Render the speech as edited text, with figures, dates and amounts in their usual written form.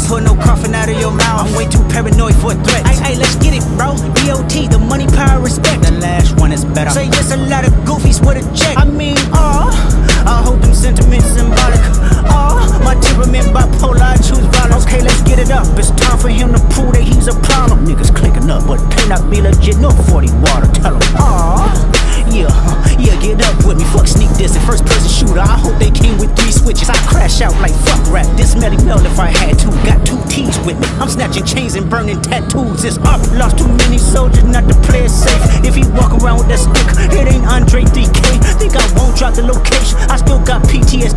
pull no coughing out of your mouth. I'm way too paranoid for a threat. Hey, let's get it, bro. DOT, the money, power, respect. The last one is better. Say just a lot of goofies with a check. I mean, I hope them sentiments symbolic. My temperament bipolar, I choose violence. Okay, let's get it up. It's time for him to prove that he's a problem. Niggas clicking up, but cannot be legit. No 40 water. Tell him, yeah, get up with me. Fuck sneak this and first person shooter. I hope they came with 3 switches. I crash out like fuck rap. This Melly Mel if I had to. Got 2 T's with me. I'm snatching chains and burning tattoos. It's up. Lost too many soldiers not to play it safe. If he walk around with that stick, it ain't Andre 3K. Think I won't drop the location. I still got PTSD.